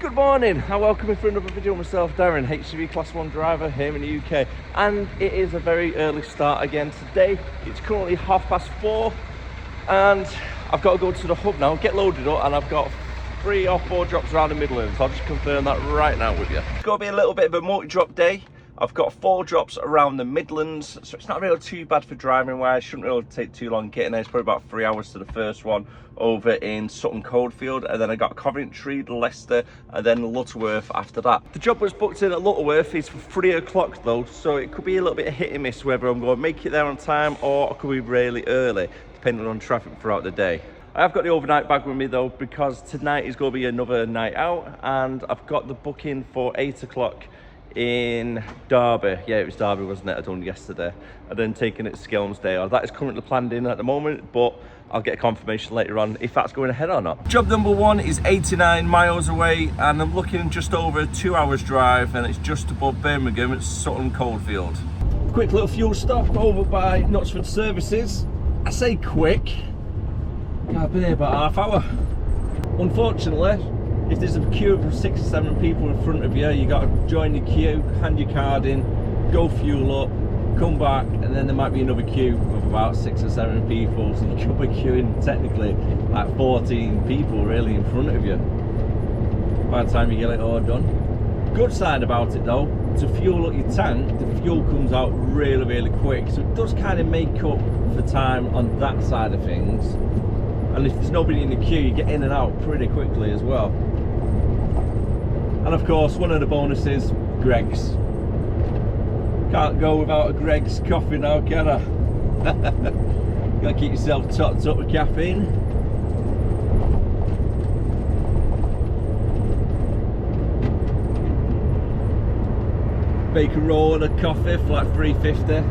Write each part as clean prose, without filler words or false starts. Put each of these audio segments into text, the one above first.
Good morning and welcome in for another video. Myself, Darren, HGV Class 1 driver here in the UK, and it is a very early start again today. It's currently 4:30 and I've got to go to the hub now, get loaded up, and I've got 3 or 4 drops around the Midlands. I'll just confirm that right now with you. It's going to be a little bit of a multi-drop day. I've got 4 drops around the Midlands, so it's not really too bad for driving wise. Shouldn't really take too long getting there. It's probably about 3 hours to the first one over in Sutton Coldfield, and then I got Coventry, Leicester, and then Lutterworth after that. The job was booked in at Lutterworth is for 3 o'clock though, so it could be a little bit of hit and miss whether I'm going to make it there on time or I could be really early, depending on traffic throughout the day. I have got the overnight bag with me though, because tonight is going to be another night out, and I've got the booking for 8 o'clock in Derby. Yeah, it was Derby, wasn't it? I done yesterday. And then taking it to Skelmersdale. That is currently planned in at the moment, but I'll get a confirmation later on if that's going ahead or not. Job number 1 is 89 miles away, and I'm looking just over a 2 hours drive, and it's just above Birmingham at Sutton Coldfield. Quick little fuel stop over by Knutsford Services. I say quick, I've been here about half hour. Unfortunately, if there's a queue of 6 or 7 people in front of you, you got to join the queue, hand your card in, go fuel up, come back, and then there might be another queue of about 6 or 7 people, so you could be queuing technically like 14 people really in front of you by the time you get it all done. Good side about it though, to fuel up your tank, the fuel comes out really quick, so it does kind of make up for time on that side of things. And if there's nobody in the queue, you get in and out pretty quickly as well. And of course, one of the bonuses, Greg's. Can't go without a Greg's coffee now, can I? Gotta keep yourself topped up with caffeine. Bacon roll and a coffee for like $3.50.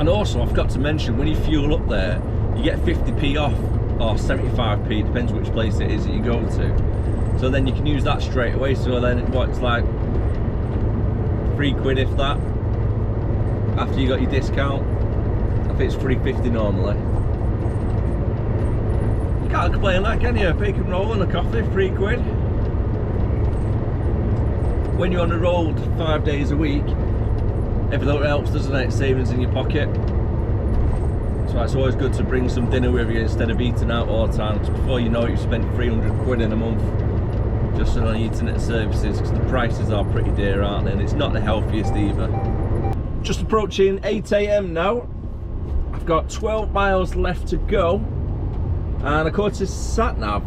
And also, I've got to mention, when you fuel up there, you get 50p off, or 75p, depends which place it is that you go to. So then you can use that straight away. So then it's like £3 if that, after you got your discount. I think it's $3.50 normally. You can't complain that, can you? A bacon roll and a coffee, £3. When you're on the road 5 days a week, everything helps, doesn't it? Savings in your pocket. So it's always good to bring some dinner with you instead of eating out all the time, because before you know it, you've spent £300 in a month just on eating at services, because the prices are pretty dear, aren't they? And it's not the healthiest either. Just approaching 8 AM now. I've got 12 miles left to go, and according to sat-nav,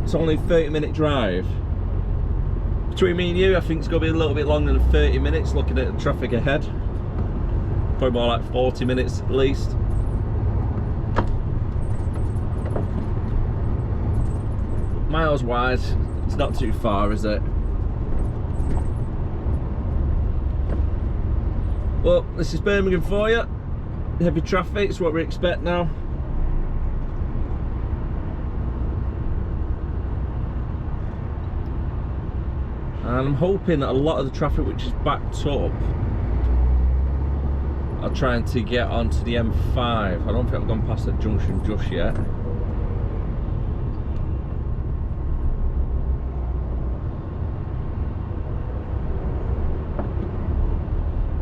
it's only a 30-minute drive. Between me and you, I think it's going to be a little bit longer than 30 minutes looking at the traffic ahead. Probably more like 40 minutes at least. Miles wise, it's not too far, is it? Well, this is Birmingham for you. Heavy traffic, it's what we expect now. And I'm hoping that a lot of the traffic which is backed up are trying to get onto the M5. I don't think I've gone past that junction just yet.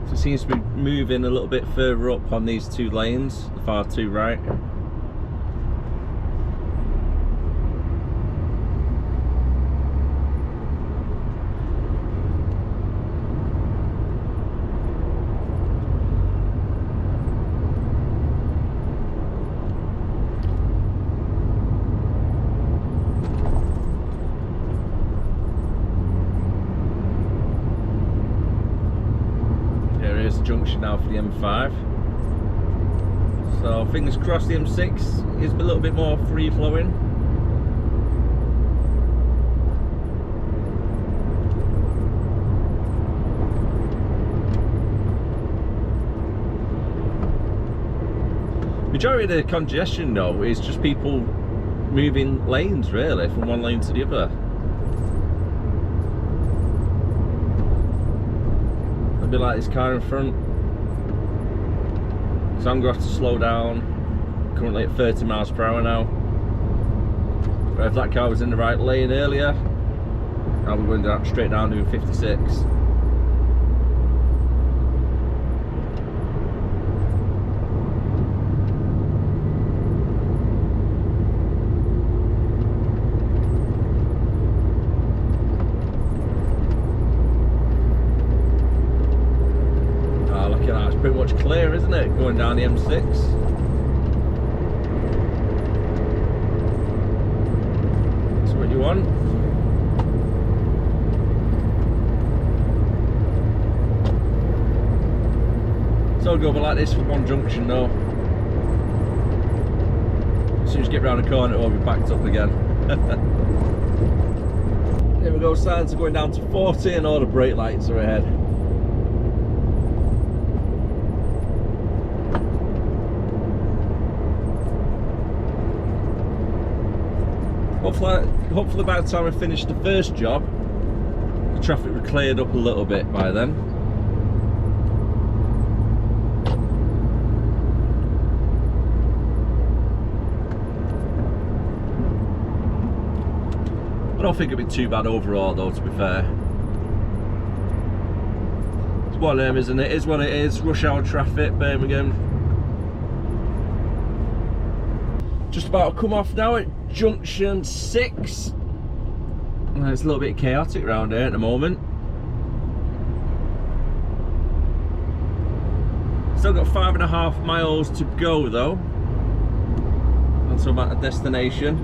So it seems to be moving a little bit further up on these 2 lanes, the far to right. Junction now for the M5, so fingers crossed the M6 is a little bit more free flowing. Majority of the congestion though is just people moving lanes really from one lane to the other. A bit like this car in front. So I'm going to have to slow down. Currently at 30 miles per hour now. If that car was in the right lane earlier, I'll be going down, straight down doing 56. Oh, look at that, it's pretty much clear, isn't it? Going down the M6. One. So I'll go over like this for one junction though. As soon as you get round the corner it'll be backed up again. Here we go, signs are going down to 40 and all the brake lights are ahead. Hopefully by the time I finish the first job, the traffic would cleared up a little bit by then. I don't think it'd be too bad overall though, to be fair. It's one of them, isn't it? It is what it is. Rush hour traffic, Birmingham. Just about to come off now at junction 6. It's a little bit chaotic around here at the moment. Still got 5.5 miles to go though until I'm at the destination.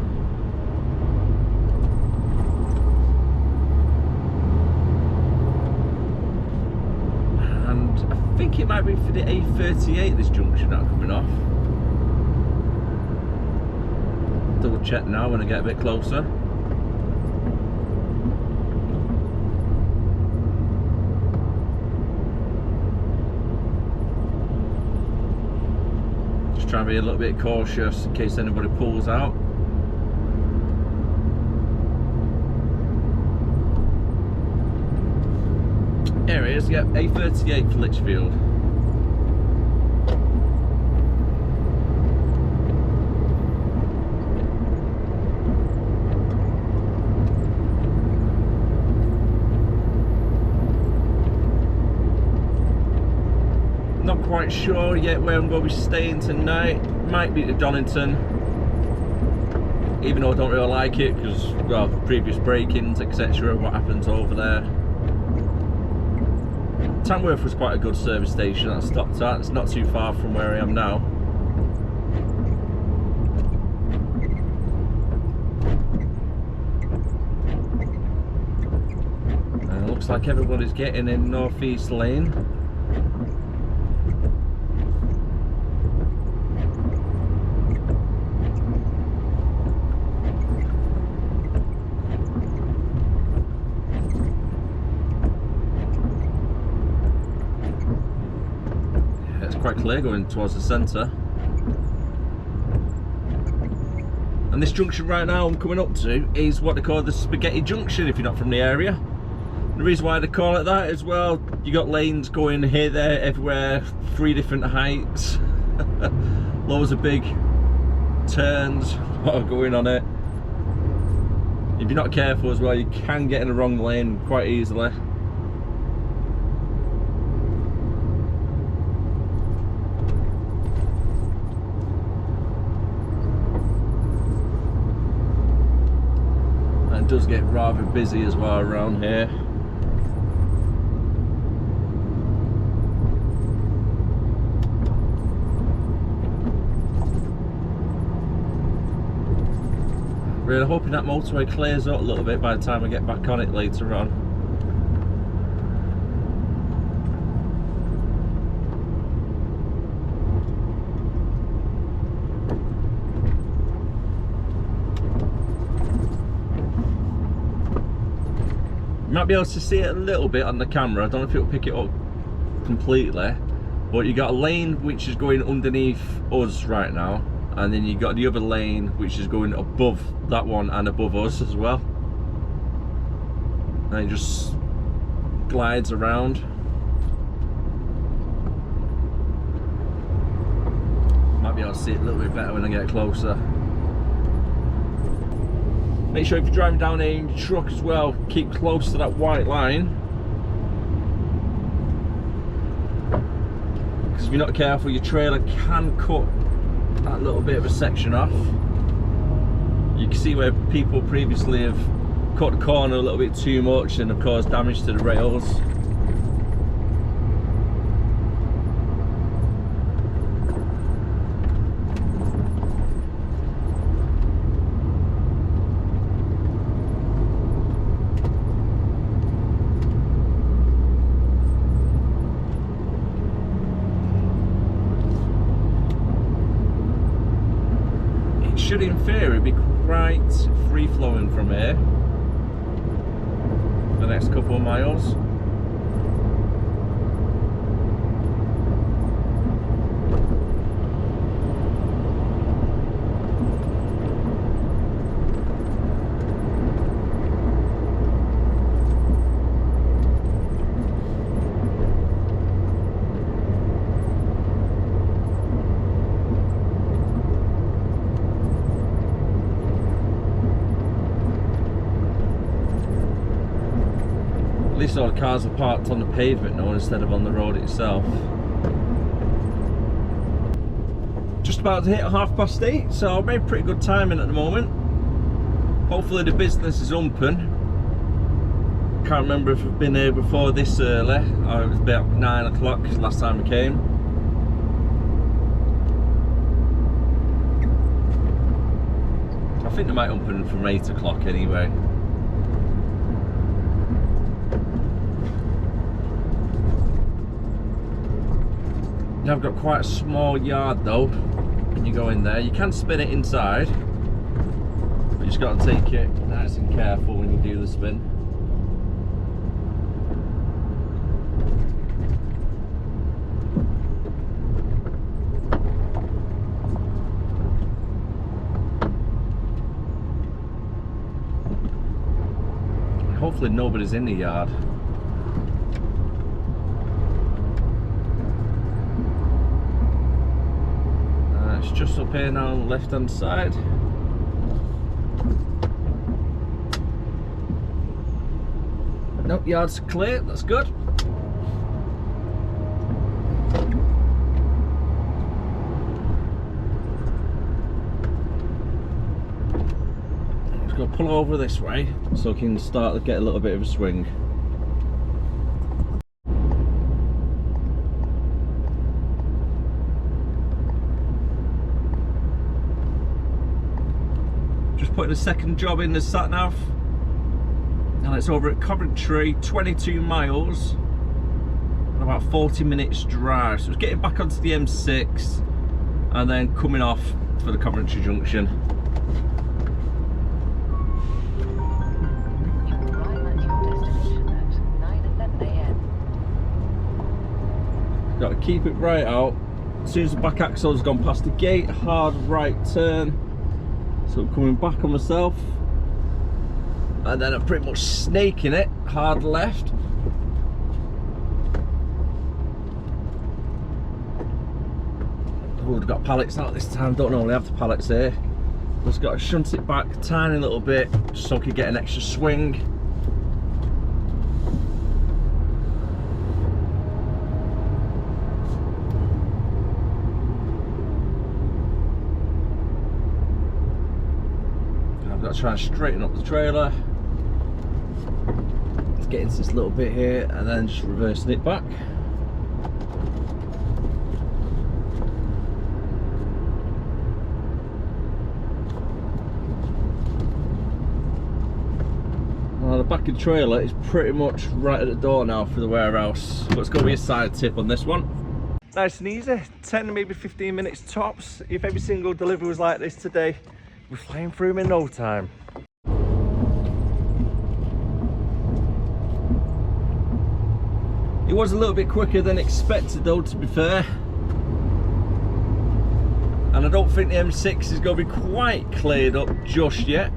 And I think it might be for the A38 this junction that I'm coming off. Double check now when I get a bit closer. Just trying to be a little bit cautious in case anybody pulls out. Here it is, yep, A38 for Lichfield. Not quite sure yet where I'm going to be staying tonight. Might be to Donington, even though I don't really like it because, well, previous break-ins, etc. What happens over there. Tamworth was quite a good service station that I stopped at. It's not too far from where I am now. And it looks like everybody's getting in northeast lane. Quite clear going towards the centre. And this junction right now I'm coming up to is what they call the Spaghetti Junction if you're not from the area. The reason why they call it that is, well, you got lanes going here, there, everywhere, 3 different heights, loads of big turns going on it. If you're not careful as well, you can get in the wrong lane quite easily. It does get rather busy as well around here. Really hoping that motorway clears up a little bit by the time I get back on it later on. You might be able to see it a little bit on the camera. I don't know if it'll pick it up completely, but you got a lane which is going underneath us right now, and then you got the other lane which is going above that one and above us as well, and it just glides around. Might be able to see it a little bit better when I get closer. Make sure if you're driving down here in your truck as well, keep close to that white line. Because if you're not careful, your trailer can cut that little bit of a section off. You can see where people previously have cut the corner a little bit too much and have caused damage to the rails. Should in theory be quite free flowing from here for the next couple of miles. At least all the cars are parked on the pavement now instead of on the road itself. Just about to hit 8:30, so I've made pretty good timing at the moment. Hopefully the business is open. Can't remember if I've been here before this early. It was about 9 o'clock because last time I came. I think they might open from 8 o'clock anyway. Now I've got quite a small yard though when you go in there. You can spin it inside, but you just got to take it nice and careful when you do the spin. Hopefully nobody's in the yard. It's just up here now on the left hand side. Nope, yard's clear, that's good. Just gotta pull over this way so I can start to get a little bit of a swing. Putting a second job in the sat nav, and it's over at Coventry, 22 miles and about 40 minutes drive. So it's getting back onto the M6 and then coming off for the Coventry junction. You will arrive at your destination at 9:11 AM. Got to keep it right out. As soon as the back axle's gone past the gate, hard right turn. So I'm coming back on myself, and then I'm pretty much snaking it, hard left. Oh, we've got pallets out this time, don't normally have the pallets here. Just got to shunt it back a tiny little bit, just so I can get an extra swing. Got to try and straighten up the trailer. Let's get into this little bit here and then just reversing it back. Well, the back of the trailer is pretty much right at the door now for the warehouse, but it's going to be a side tip on this one. Nice and easy, 10 maybe 15 minutes tops. If every single delivery was like this today, we're flying through them in no time. It was a little bit quicker than expected though, to be fair. And I don't think the M6 is going to be quite cleared up just yet.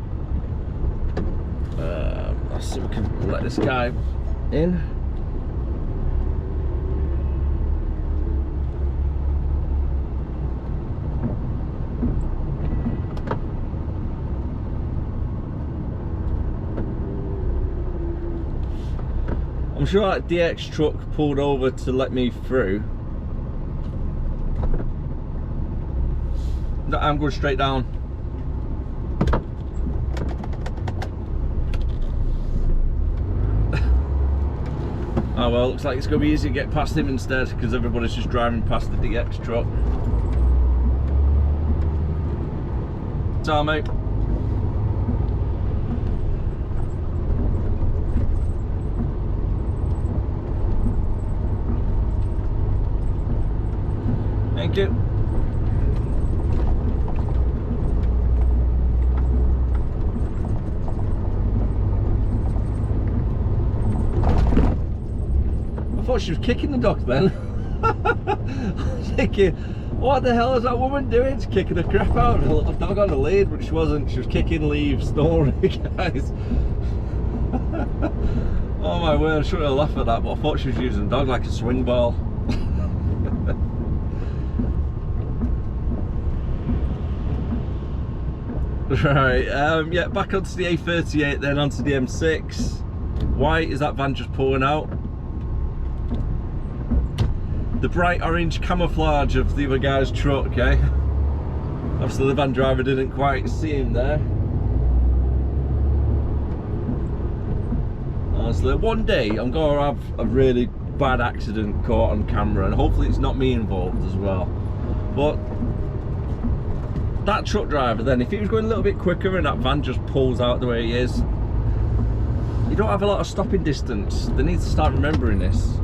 Let's see if we can let this guy in. I'm sure that DX truck pulled over to let me through. No, I'm going straight down. Oh well, looks like it's going to be easy to get past him instead, because everybody's just driving past the DX truck. So mate. Thank you. I thought she was kicking the dog then. I was thinking, what the hell is that woman doing? She's kicking the crap out of a little dog on the lead, but she wasn't. She was kicking leaves, snoring, guys. Oh my word, I shouldn't have laughed at that, but I thought she was using the dog like a swing ball. Right, yeah, back onto the A38, then onto the M6. Why is that van just pulling out? The bright orange camouflage of the other guy's truck, eh? Obviously the van driver didn't quite see him there. Honestly, one day I'm going to have a really bad accident caught on camera, and hopefully it's not me involved as well. But that truck driver then, if he was going a little bit quicker and that van just pulls out the way he is, you don't have a lot of stopping distance. They need to start remembering this.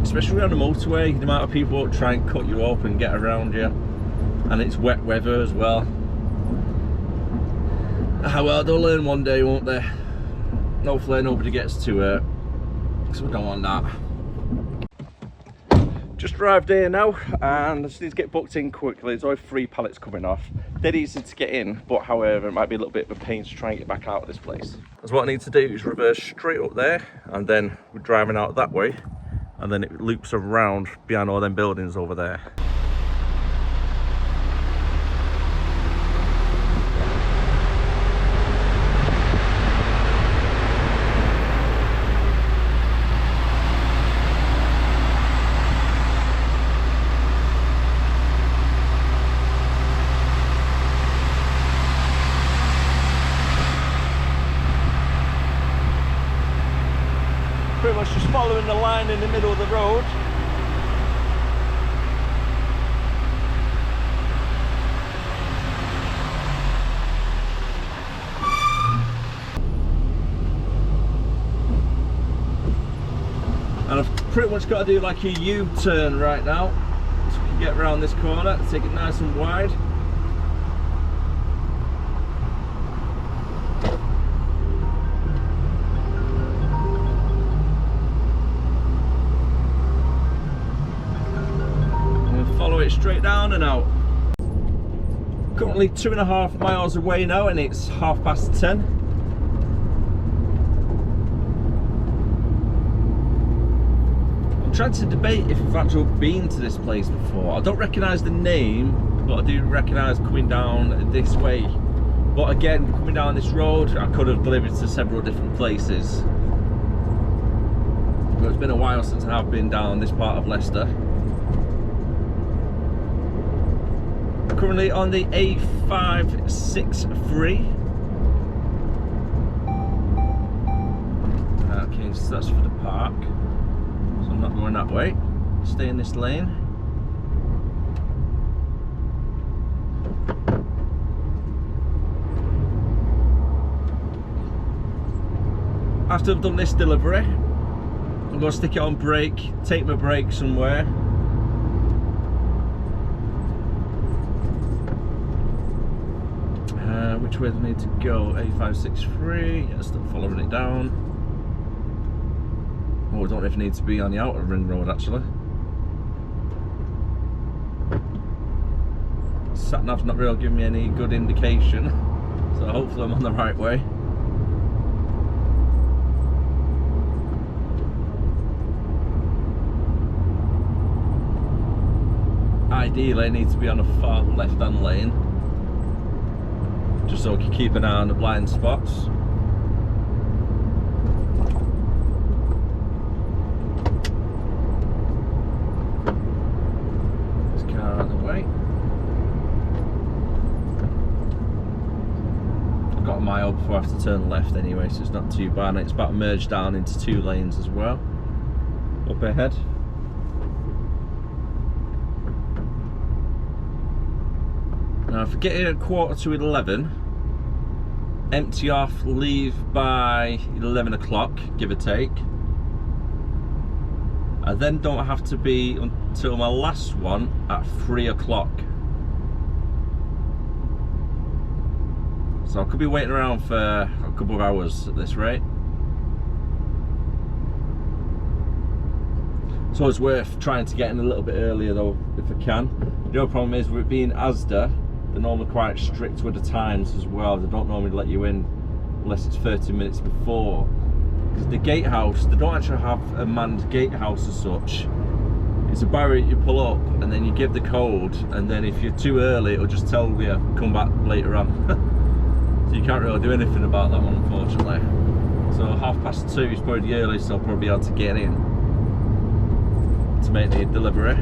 Especially on the motorway, the amount of people that try and cut you up and get around you, and it's wet weather as well. Well, they'll learn one day, won't they? Hopefully nobody gets to it, because we don't want that. Just arrived here now, and I just need to get booked in quickly. There's only 3 pallets coming off. Dead easy to get in, but however, it might be a little bit of a pain to try and get back out of this place. Because what I need to do is reverse straight up there, and then we're driving out that way, and then it loops around behind all them buildings over there. Pretty much just following the line in the middle of the road. And I've pretty much got to do like a U-turn right now, so we can get around this corner, take it nice and wide. Straight down and out. Currently 2.5 miles away now, and it's 10:30. I'm trying to debate if I've actually been to this place before. I don't recognise the name, but I do recognise coming down this way. But again, coming down this road, I could have delivered to several different places. But it's been a while since I've been down this part of Leicester. Currently on the A563. Okay, so that's for the park. So I'm not going that way. Stay in this lane. After I've done this delivery, I'm going to stick it on brake, take my brake somewhere. Which way do I need to go? A563, yeah, still following it down. Oh, I don't even need to be on the outer ring road actually. Sat-nav's not really giving me any good indication, so hopefully I'm on the right way. Ideally I need to be on a far left-hand lane. just so I can keep an eye on the blind spots. This car out of the way. I've got a mile before I have to turn left anyway, so it's not too bad. And it's about to merge down into 2 lanes as well. Up ahead. Now if I get here at 11:15, empty off, leave by 11 o'clock, give or take. I then don't have to be until my last one at 3 o'clock. So I could be waiting around for a couple of hours at this rate. So it's worth trying to get in a little bit earlier though, if I can. The other problem is with it being Asda, they're normally quite strict with the times as well. They don't normally let you in unless it's 30 minutes before. Because the gatehouse, they don't actually have a manned gatehouse as such. It's a barrier you pull up and then you give the code, and then if you're too early it'll just tell you come back later on. So you can't really do anything about that one, unfortunately. So 2:30 is probably the earliest I'll probably be able to get in to make the delivery.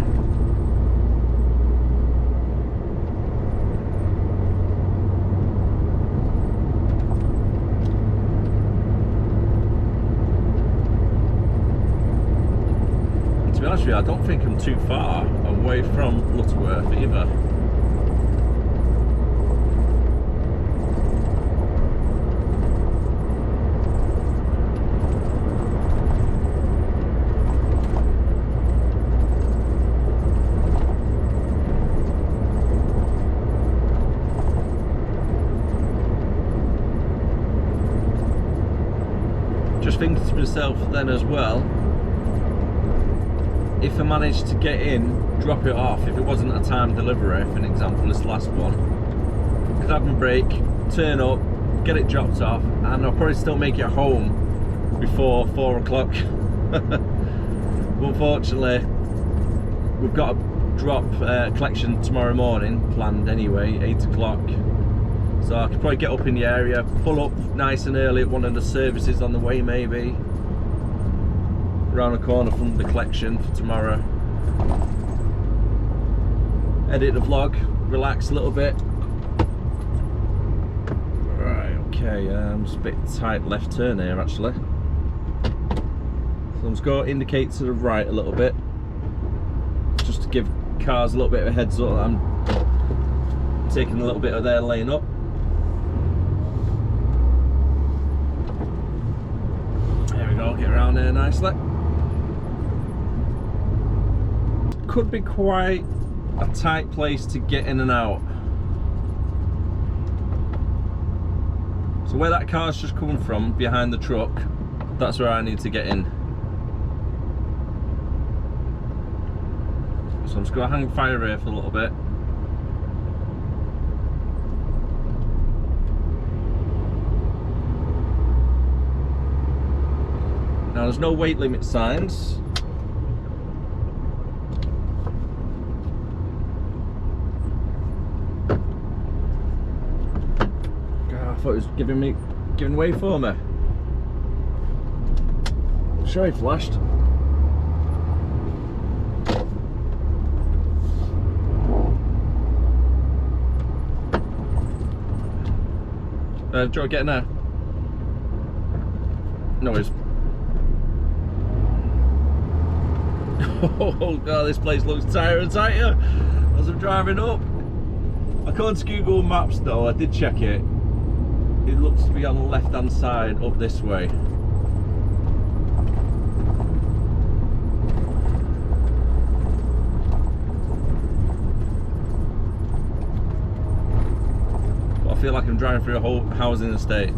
To be honest with you, I don't think I'm too far away from Lutterworth either. Just thinking to myself then as well, if I managed to get in, drop it off, if it wasn't a time delivery, for an example, this last one, could have my break, turn up, get it dropped off, and I'll probably still make it home before 4 o'clock. But unfortunately, we've got a drop collection tomorrow morning planned anyway, 8 o'clock. So I could probably get up in the area, pull up nice and early at one of the services on the way maybe, around the corner from the collection for tomorrow. Edit the vlog, relax a little bit. Right, okay, just a bit tight left turn here actually. So I'm just going to indicate to the right a little bit, just to give cars a little bit of a heads up that I'm taking a little bit of their lane up. Get around there nicely. Could be quite a tight place to get in and out. So where that car's just coming from, behind the truck, that's where I need to get in. So I'm just going to hang fire here for a little bit. Now there's no weight limit signs. God, I thought it was giving way for me. I'm sure he flashed. Do you want to get in there? No worries. Oh god, this place looks tighter and tighter as I'm driving up. According to Google Maps though, I did check it. It looks to be on the left hand side up this way. But I feel like I'm driving through a whole housing estate.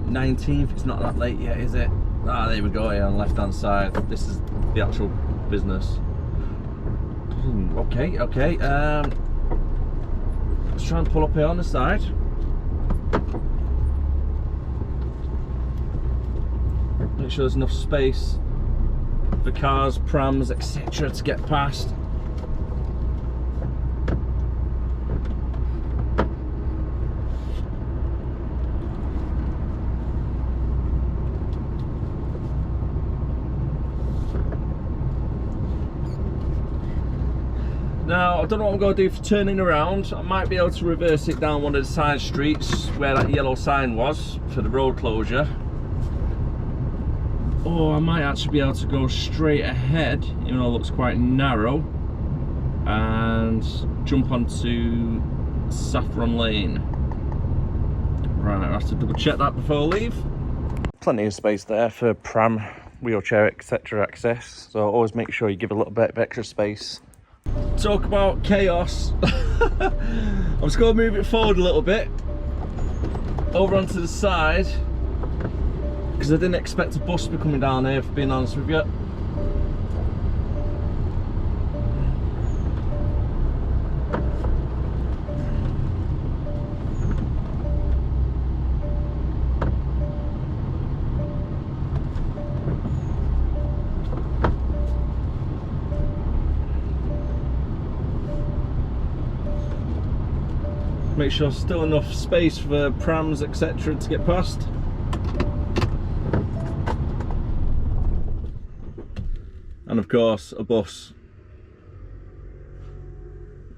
19th, it's not that late yet, is it? Ah, there we go, here on the left hand side. This is the actual business. Okay, okay. Let's try and pull up here on the side. Make sure there's enough space for cars, prams, etc. to get past. I don't know what I'm going to do for turning around. I might be able to reverse it down one of the side streets where that yellow sign was for the road closure. Or I might actually be able to go straight ahead, even though it looks quite narrow, and jump onto Saffron Lane. Right, I'll have to double check that before I leave. Plenty of space there for pram, wheelchair, etc. access, so always make sure you give a little bit of extra space. Talk about chaos. I'm just going to move it forward a little bit, over onto the side, because I didn't expect a bus to be coming down here, for being honest with you. Make sure there's still enough space for prams, etc. to get past. And of course, a bus.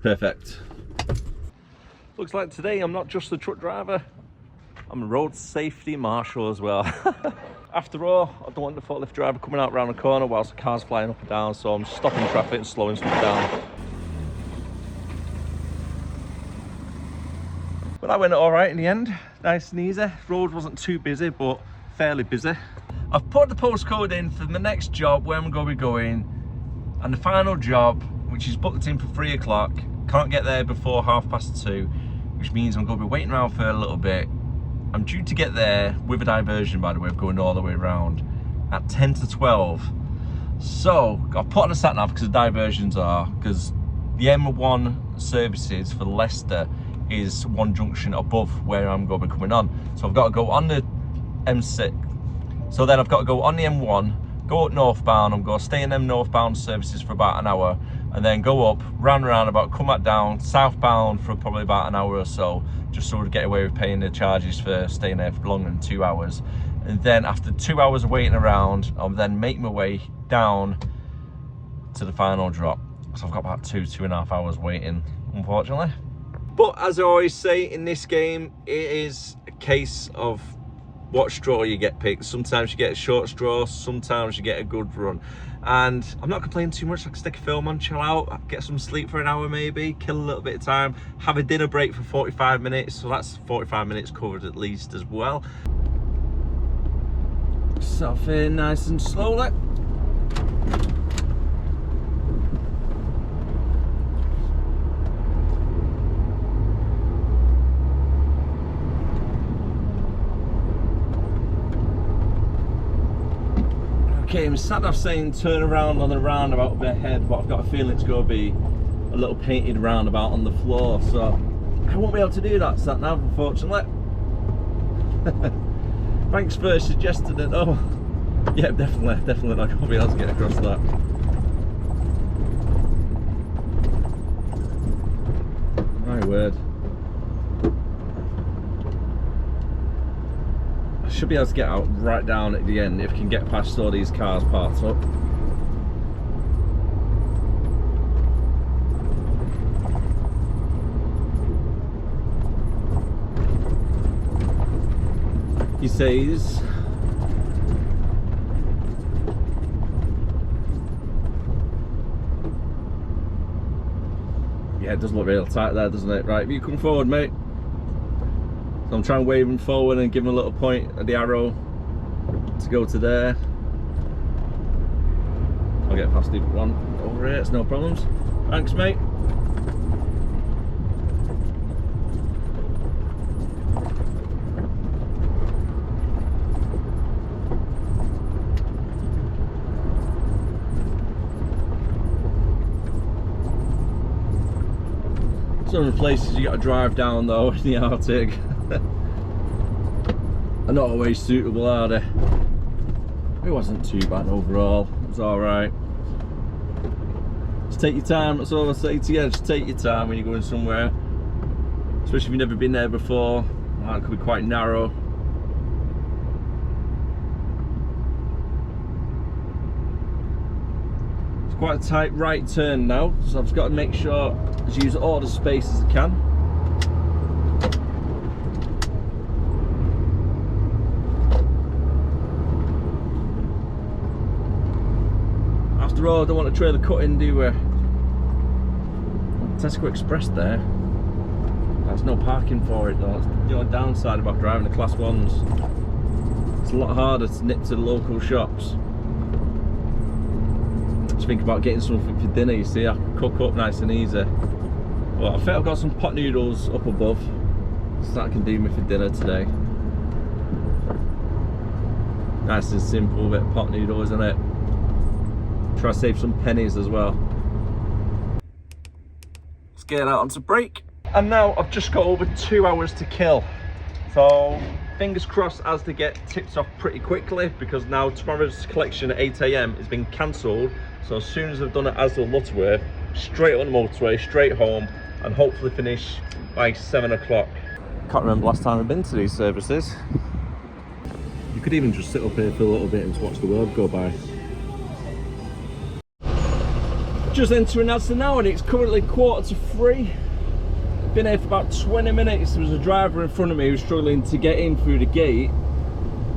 Perfect. Looks like today I'm not just the truck driver, I'm a road safety marshal as well. After all, I don't want the forklift driver coming out around the corner whilst the car's flying up and down, so I'm stopping traffic and slowing stuff down. But that went all right in the end, nice and easy. Road wasn't too busy, but fairly busy. I've put the postcode in for the next job where I'm going to be going, and the final job, which is booked in for 3 o'clock, can't get there before 2:30, which means I'm going to be waiting around for a little bit. I'm due to get there with a diversion, by the way, of going all the way around at 10 to 12. So I've put on a sat nav because the diversions are, because the M1 services for Leicester is one junction above where I'm going to be coming on. So I've got to go on the M6. So then I've got to go on the M1, go up northbound. I'm going to stay in them northbound services for about an hour, and then go up, round and round about, come back down, southbound for probably about an hour or so, just so to get away with paying the charges for staying there for longer than 2 hours. And then after 2 hours of waiting around, I'll then make my way down to the final drop. So I've got about 2.5 hours waiting, unfortunately. But as I always say in this game, it is a case of what straw you get picked. Sometimes you get a short straw, sometimes you get a good run. And I'm not complaining too much. I can stick a film on, chill out, get some sleep for an hour maybe, kill a little bit of time, have a dinner break for 45 minutes. So that's 45 minutes covered at least as well. Set off here nice and slowly. Okay, I'm sat there saying turn around on the roundabout up ahead, but I've got a feeling it's going to be a little painted roundabout on the floor, so I won't be able to do that sat nav, unfortunately. Thanks for suggesting it though. Yeah, definitely not going to be able to get across that. My word. Should be able to get out right down at the end if we can get past all these cars parked up. He says yeah, it does look real tight there, doesn't it? Right, you come forward, mate. So I'm trying to wave him forward and give him a little point at the arrow to go to there. I'll get past the one over here, it's no problems. Thanks, mate. Some of the places you got to drive down though in the Arctic are not always suitable, are they? It wasn't too bad overall, it was alright. Just take your time, that's all I say to you, just take your time when you're going somewhere. Especially if you've never been there before, it could be quite narrow. It's quite a tight right turn now, so I've just got to make sure I use all the space as I can. After all, I don't want a trailer cut in, do we? Tesco Express there. There's no parking for it though. That's the only downside about driving the Class 1s. It's a lot harder to nip to the local shops. Just think about getting something for dinner, you see. I can cook up nice and easy. Well, I think I've got some pot noodles up above, so that can do me for dinner today. Nice and simple bit of pot noodle, isn't it? Try to save some pennies as well. Let's get out onto break. And now I've just got over 2 hours to kill. So fingers crossed as they get tipped off pretty quickly, because now tomorrow's collection at 8 AM has been cancelled. So as soon as I've done it as the Lutterworth, straight on the motorway, straight home, and hopefully finish by 7 o'clock. Can't remember last time I've been to these services. You could even just sit up here for a little bit and watch the world go by. Just entering Aston now, and it's currently 2:45. Been here for about 20 minutes. There was a driver in front of me who was struggling to get in through the gate,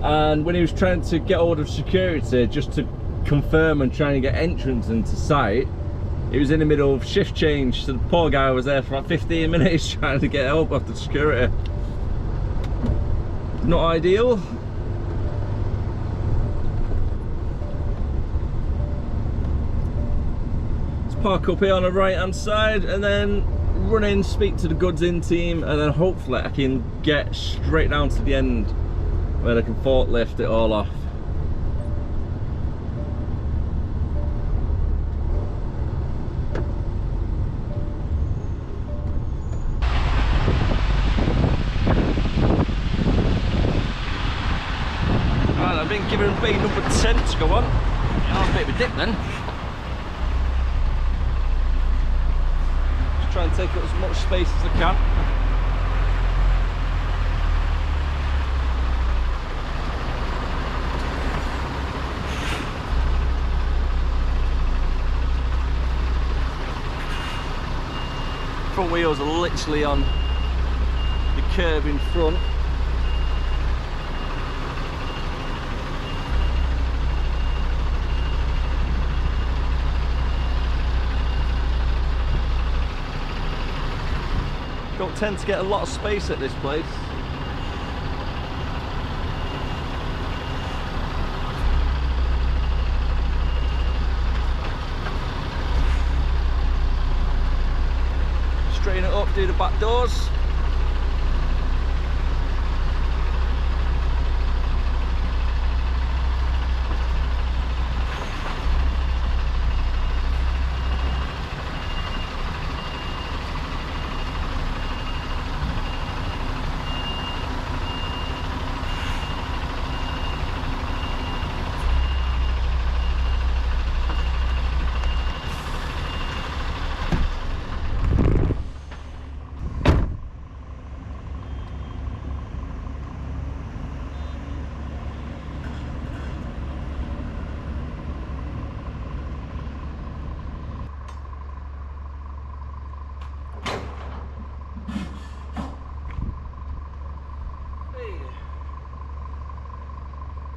and when he was trying to get hold of security just to confirm and trying to get entrance into site, he was in the middle of shift change, so the poor guy was there for about 15 minutes trying to get help after security. Not ideal. Let's park up here on the right hand side and then run in, speak to the goods in team, and then hopefully I can get straight down to the end where I can forklift it all off. Right, I've been given bay number 10 to go on. Yeah, a bit of a dip then. Try and take up as much space as I can. Front wheels are literally on the curb in front. Don't tend to get a lot of space at this place. Straighten it up, do the back doors.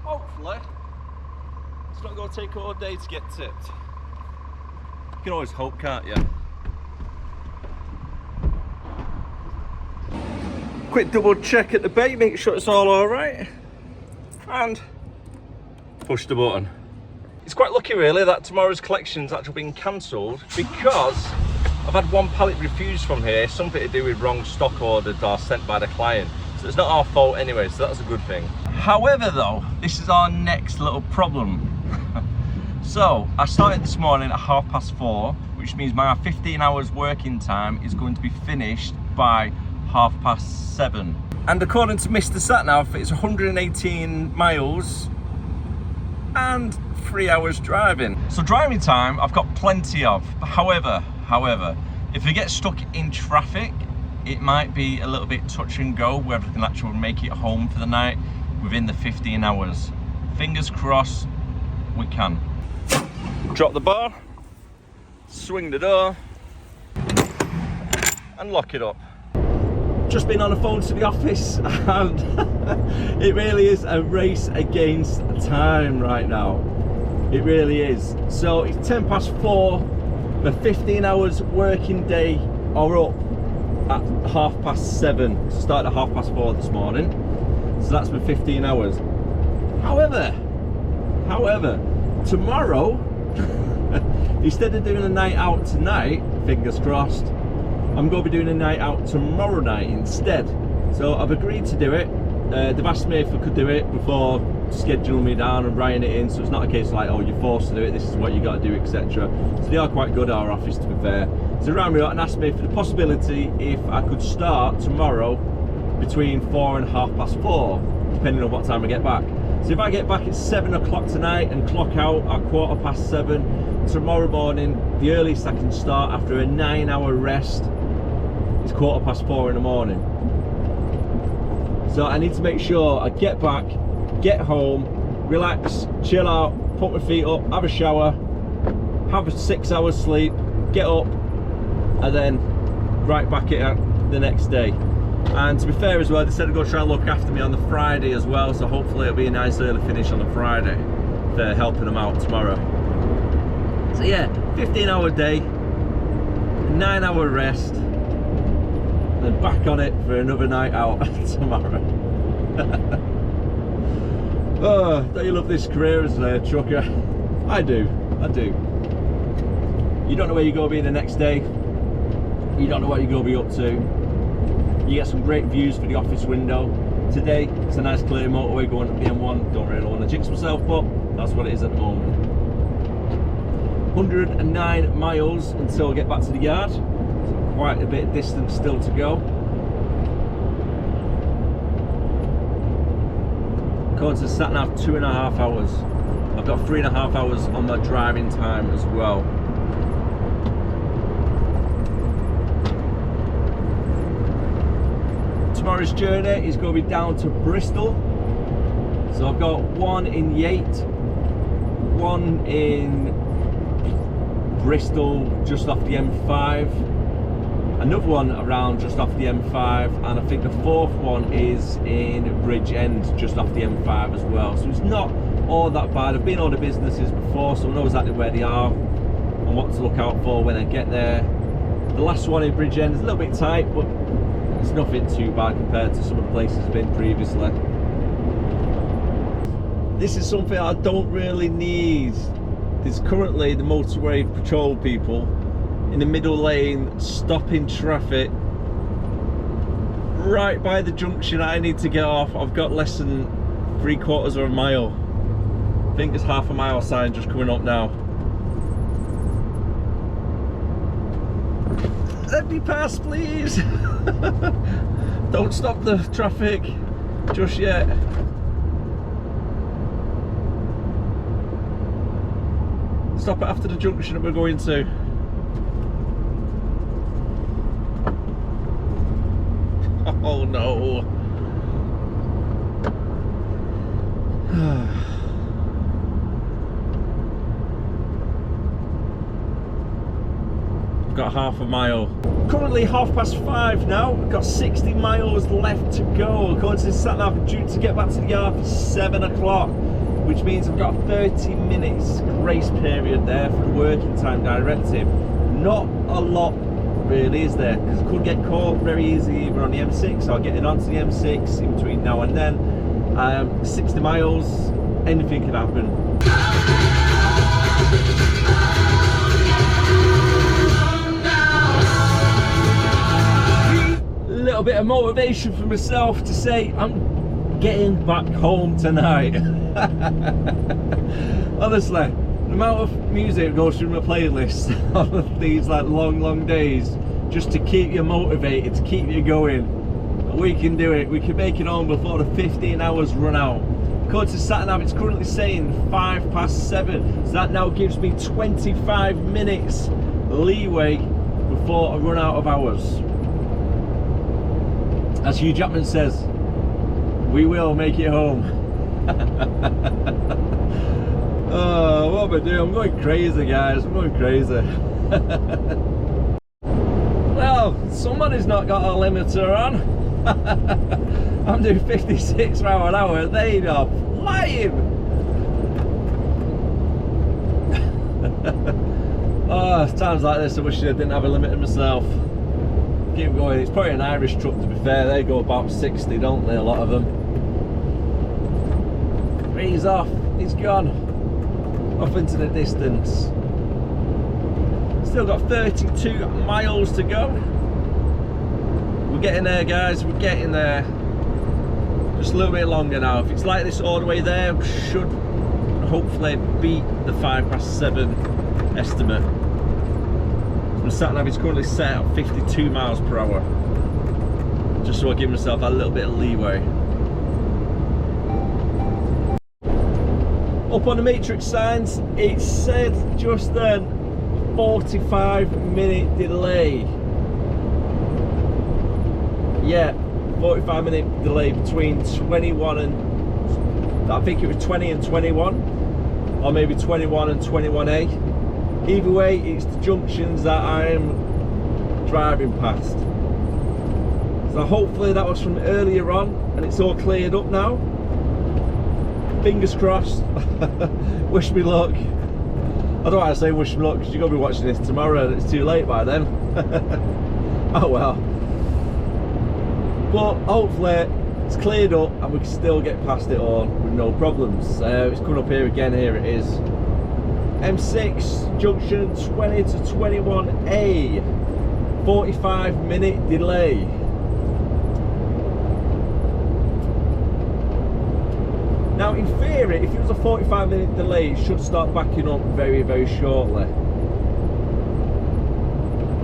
Hopefully, it's not going to take all day to get tipped. You can always hope, can't you? Quick double check at the bay, make sure it's all alright, and push the button. It's quite lucky really that tomorrow's collection's actually been cancelled, because I've had one pallet refused from here, something to do with wrong stock ordered or sent by the client. So it's not our fault anyway, so that's a good thing. However though, this is our next little problem. So I started this morning at 4:30, which means my 15 hours working time is going to be finished by 7:30. And according to Mr. Satnav, it's 118 miles and 3 hours driving. So driving time I've got plenty of. However, if we get stuck in traffic, it might be a little bit touch and go whether we can actually make it home for the night within the 15 hours. Fingers crossed we can. Drop the bar, swing the door and lock it up. Just been on the phone to the office and it really is a race against time right now. It really is. So it's 10 past 4, the 15 hours working day are up at 7:30. Started at 4:30 this morning. So that's my 15 hours. However, tomorrow, instead of doing a night out tonight, fingers crossed, I'm going to be doing a night out tomorrow night instead. So I've agreed to do it. They've asked me if I could do it before scheduling me down and writing it in, so it's not a case of like, oh, you're forced to do it, this is what you got to do, etc. So they are quite good at our office, to be fair. So they rang me up and asked me for the possibility if I could start tomorrow between 4 and 4:30, depending on what time I get back. So if I get back at 7 o'clock tonight and clock out at 7:15, tomorrow morning, the earliest I can start after a 9-hour rest is 4:15 in the morning. So I need to make sure I get back, get home, relax, chill out, put my feet up, have a shower, have a 6 hours sleep, get up, and then right back at the next day. And to be fair as well, they said they're going to try and look after me on the Friday as well, so hopefully it'll be a nice early finish on the Friday for helping them out tomorrow. So yeah, 15-hour day, 9-hour rest, then back on it for another night out tomorrow. Oh, don't you love this career as a trucker? I do. You don't know where you're going to be the next day. You don't know what you're going to be up to. You get some great views for the office window. Today, it's a nice clear motorway going up the M1. Don't really want to jinx myself, but that's what it is at the moment. 109 miles until I get back to the yard. So quite a bit of distance still to go. According to the sat nav, 2.5 hours. I've got 3.5 hours on my driving time as well. Tomorrow's journey is going to be down to Bristol. So I've got one in Yate, one in Bristol just off the M5, another one around just off the M5, and I think the fourth one is in Bridgend just off the M5 as well. So it's not all that bad. I've been on the businesses before, so I know exactly where they are and what to look out for when I get there. The last one in Bridgend is a little bit tight, but it's nothing too bad compared to some of the places I've been previously. This is something I don't really need. There's currently the motorway patrol people in the middle lane stopping traffic right by the junction I need to get off. I've got less than 3/4 of a mile. I think it's half a mile sign just coming up now. Let me pass, please. Don't stop the traffic just yet. Stop it after the junction that we're going to. Oh no. Got half a mile. Currently 5:30 now. We've got 60 miles left to go. According to the sat nav, I'm due to get back to the yard for 7 o'clock, which means I've got 30 minutes grace period there for the working time directive. Not a lot really, is there? Because I could get caught very easy either on the M6 or getting onto the M6 in between now and then. 60 miles, anything can happen. Little bit of motivation for myself to say I'm getting back home tonight. Honestly, the amount of music that goes through my playlist on these like long days just to keep you motivated, to keep you going. We can do it. We can make it home before the 15 hours run out. According to sat nav, it's currently saying 7:05, so that now gives me 25 minutes leeway before I run out of hours. As Hugh Jackman says, we will make it home. Oh, what am I doing? I'm going crazy, guys. I'm going crazy. Well, somebody's not got a limiter on. I'm doing 56 miles an hour. They are flying. Oh, times like this I wish I didn't have a limiter myself. Keep going. It's probably an Irish truck, to be fair. They go about 60, don't they, a lot of them. He's off. He's gone. Off into the distance. Still got 32 miles to go. We're getting there, guys. We're getting there. Just a little bit longer now. If it's like this all the way there, we should hopefully beat the 7 estimate. My sat nav is currently set at 52 miles per hour. Just so I give myself a little bit of leeway. Up on the matrix signs, it said just then 45-minute delay. Yeah, 45-minute delay between 21 and, I think it was 20 and 21, or maybe 21 and 21A. Either way, it's the junctions that I'm driving past. So hopefully that was from earlier on and it's all cleared up now. Fingers crossed. Wish me luck. I don't want to say wish me luck because you're going to be watching this tomorrow and it's too late by then. Oh well. But hopefully it's cleared up and we can still get past it all with no problems. It's coming up here again. Here it is. M6 junction 20 to 21A. 45-minute delay. Now in theory, if it was a 45-minute delay, it should start backing up very, very shortly.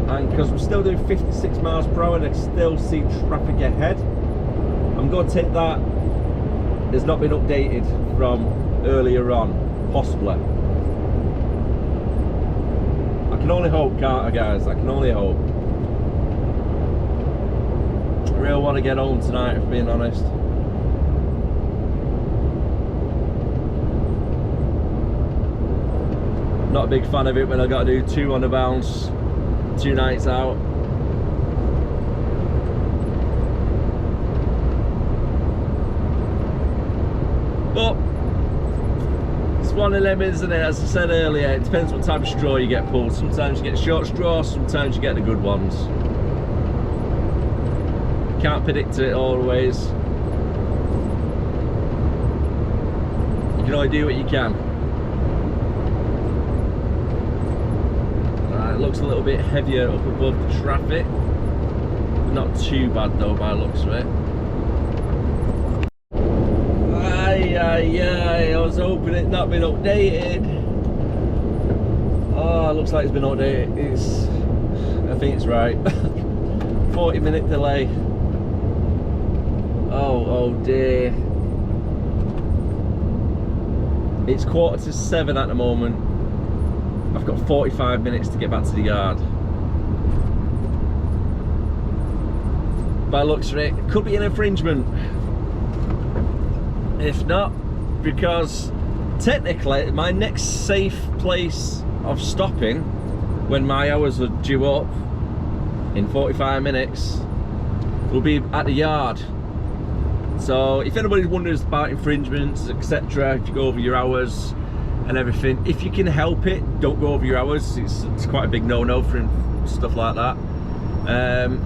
And because we're still doing 56 miles per hour and I can still see traffic ahead, I'm going to take that it's not been updated from earlier on, possibly. I can only hope, can't I, guys? I can only hope. I really want to get home tonight, if being honest. Not a big fan of it when I got to do 2 on the bounce, 2 nights out. But it's one of them, isn't it? As I said earlier, it depends what type of straw you get pulled. Sometimes you get short straw, sometimes you get the good ones. Can't predict it always. You can only do what you can. Looks a little bit heavier up above the traffic, not too bad though by the looks of it. I was hoping it's not been updated. Oh, it looks like it's been updated. I think it's right. 40-minute delay. Oh dear. It's 7:15 at the moment. I've got 45 minutes to get back to the yard. By the looks of it, it could be an infringement. If not, because technically my next safe place of stopping when my hours are due up in 45 minutes will be at the yard. So if anybody wonders about infringements, etc., if you go over your hours and everything, if you can help it, don't go over your hours. It's quite a big no-no for stuff like that.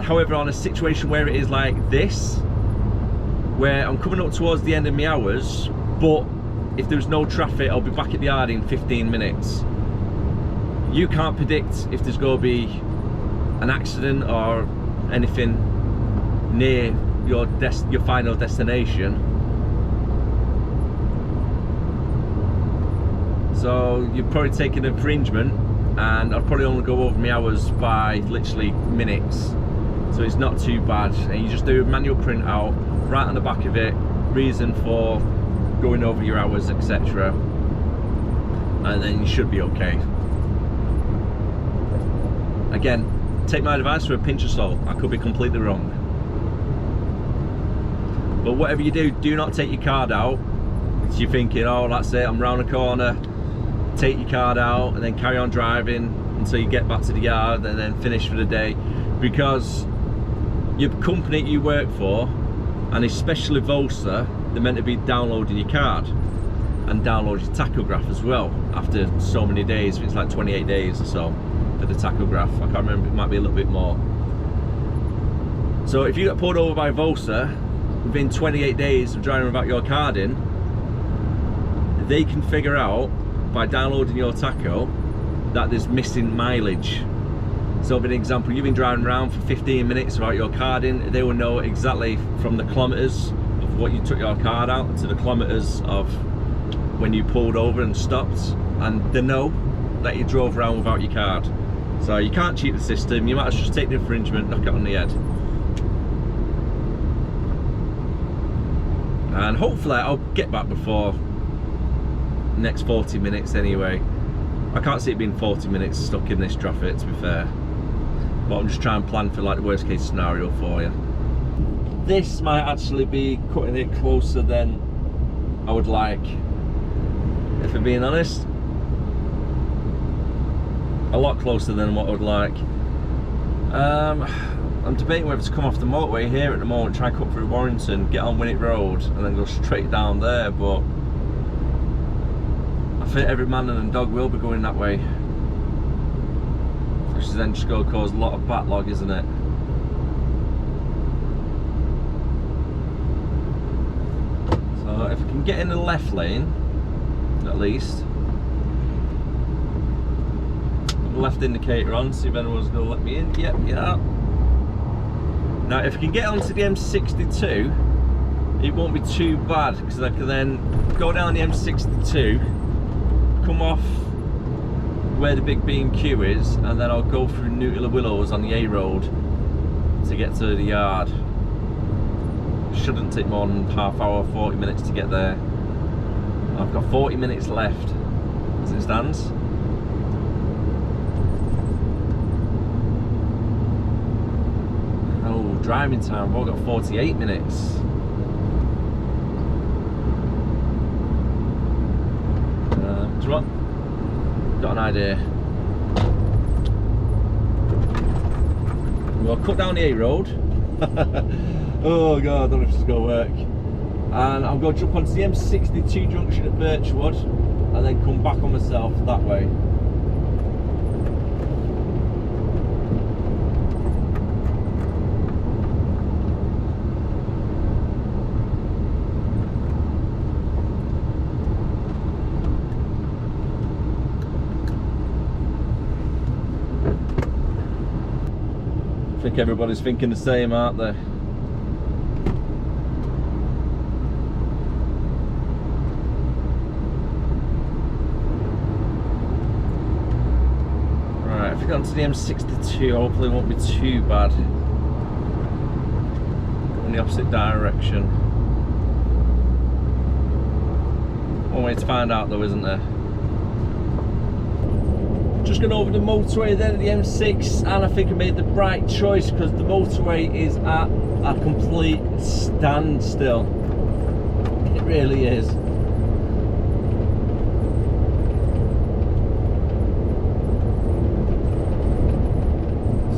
However, on a situation where it is like this, where I'm coming up towards the end of my hours, but if there's no traffic, I'll be back at the yard in 15 minutes. You can't predict if there's going to be an accident or anything near your final destination. So you're probably taking an infringement, and I'll probably only go over my hours by literally minutes. So it's not too bad, and you just do a manual printout right on the back of it, reason for going over your hours, etc., and then you should be okay. Again, take my advice with a pinch of salt. I could be completely wrong, but whatever you do, do not take your card out. You're thinking, oh, that's it, I'm round the corner. Take your card out and then carry on driving. until you get back to the yard and then finish for the day, because your company you work for, and especially Volsa, they're meant to be downloading your card and download your tachograph as well after so many days. It's like 28 days or so for the tachograph. I can't remember, it might be a little bit more. So if you get pulled over by Volsa within 28 days of driving without your card in, they can figure out by downloading your tacho that there's missing mileage. So for an example, you've been driving around for 15 minutes without your card in, they will know exactly from the kilometres of what you took your card out to the kilometres of when you pulled over and stopped, and they know that you drove around without your card. So you can't cheat the system, you might as well just take the infringement, knock it on the head. And hopefully I'll get back before the next 40 minutes anyway. I can't see it being 40 minutes stuck in this traffic, to be fair. But I'm just trying to plan for like the worst case scenario for you. This might actually be cutting it closer than I would like, if I'm being honest. A lot closer than what I would like. I'm debating whether to come off the motorway here at the moment, try and cut through Warrington, get on Winnick Road and then go straight down there, but I think every man and dog will be going that way. Which is then just going to cause a lot of backlog, isn't it? So if I can get in the left lane, at least. Put the left indicator on, see if anyone's going to let me in. Yep, yeah. Now if I can get onto the M62, it won't be too bad, because I can then go down the M62, come off where the big B&Q is, and then I'll go through Nuttall Willows on the A road to get to the yard. Shouldn't take more than half hour, 40 minutes to get there. I've got 40 minutes left as it stands. Oh, driving time, I've only got 48 minutes. Do you want? Got an idea. We'll cut down the A road. Oh god, I don't know if this is going to work. And I'm going to jump onto the M62 junction at Birchwood and then come back on myself that way. I think everybody's thinking the same, aren't they? Right, if we go onto the M62, hopefully it won't be too bad. Go in the opposite direction. One way to find out though, isn't there? Just going over the motorway then at the M6, and I think I made the right choice because the motorway is at a complete standstill. It really is.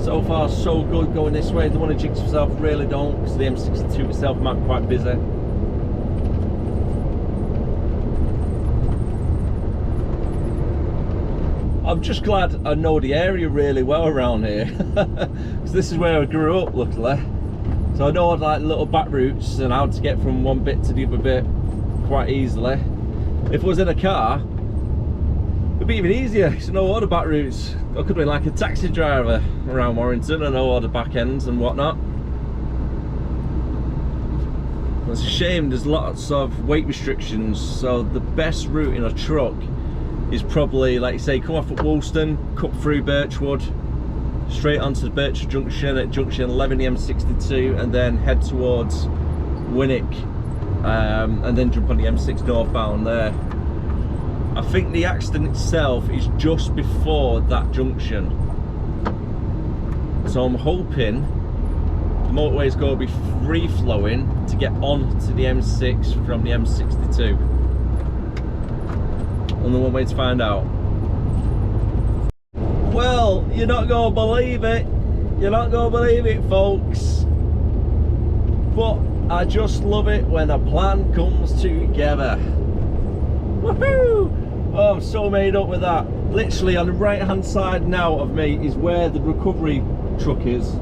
So far so good going this way. Don't want to jinx myself, really don't, because the M62 itself might be quite busy. I'm just glad I know the area really well around here, because this is where I grew up, luckily. So I know like little back routes and how to get from one bit to the other bit quite easily. If I was in a car, it'd be even easier, because I know all the back routes. I could be like a taxi driver around Warrington, I know all the back ends and whatnot. It's a shame there's lots of weight restrictions, so the best route in a truck is probably, like you say, come off at Woolston, cut through Birchwood, straight onto Birchwood Junction at junction 11, the M62, and then head towards Winnick, and then jump on the M6 northbound there. I think the accident itself is just before that junction, so I'm hoping the motorway is going to be free flowing to get on to the M6 from the M62. Only one way to find out. Well, you're not gonna believe it. You're not gonna believe it, folks. But I just love it when a plan comes together. Woohoo! Oh, I'm so made up with that. Literally on the right hand side now of me is where the recovery truck is.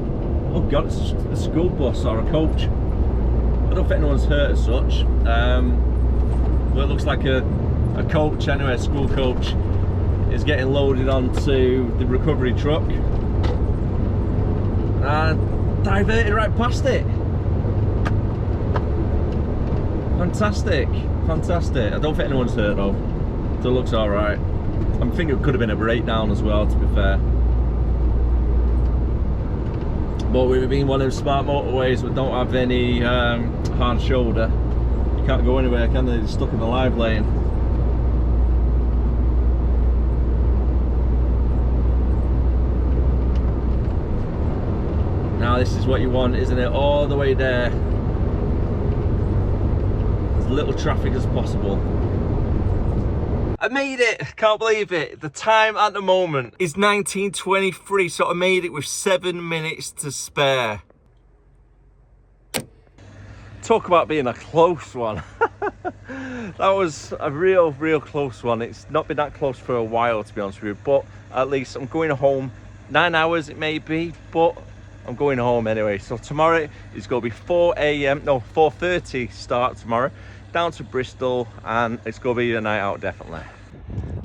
Oh god, it's a school bus or a coach. I don't think anyone's hurt as such. Well, it looks like a coach anyway, a school coach is getting loaded onto the recovery truck and diverted right past it. Fantastic, fantastic. I don't think anyone's hurt though, so it looks all right. I'm thinking it could have been a breakdown as well, to be fair. But we've been one of those smart motorways that don't have any hard shoulder. You can't go anywhere, can they? You're stuck in the live lane. Now this is what you want, isn't it? All the way there. As little traffic as possible. I made it! Can't believe it. The time at the moment is 19:23, so I made it with 7 minutes to spare. Talk about being a close one. That was a real close one. It's not been that close for a while, to be honest with you, but at least I'm going home. 9 hours it may be, but I'm going home anyway. So tomorrow is going to be 4:30 start tomorrow, down to Bristol, and it's going to be a night out definitely.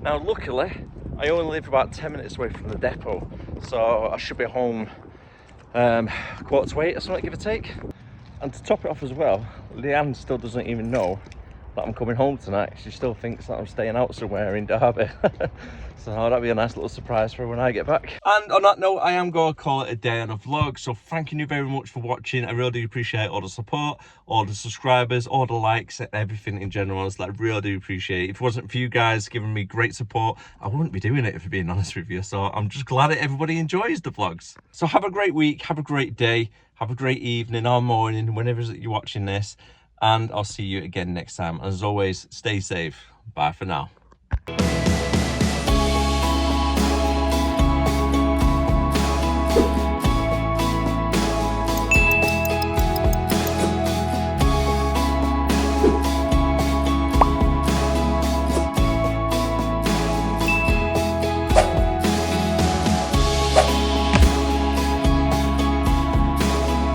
Now luckily I only live about 10 minutes away from the depot, so I should be home 7:15 or something, give or take. And to top it off as well, Leanne still doesn't even know that I'm coming home tonight. She still thinks that I'm staying out somewhere in Derby. So that'll be a nice little surprise for her when I get back. And on that note, I am going to call it a day on a vlog. So thank you very much for watching. I really do appreciate all the support, all the subscribers, all the likes, and everything in general. It's like, really do appreciate it. If it wasn't for you guys giving me great support, I wouldn't be doing it, if I'm being honest with you. So I'm just glad that everybody enjoys the vlogs. So have a great week, have a great day, have a great evening or morning, whenever you're watching this. And I'll see you again next time. As always, stay safe. Bye for now.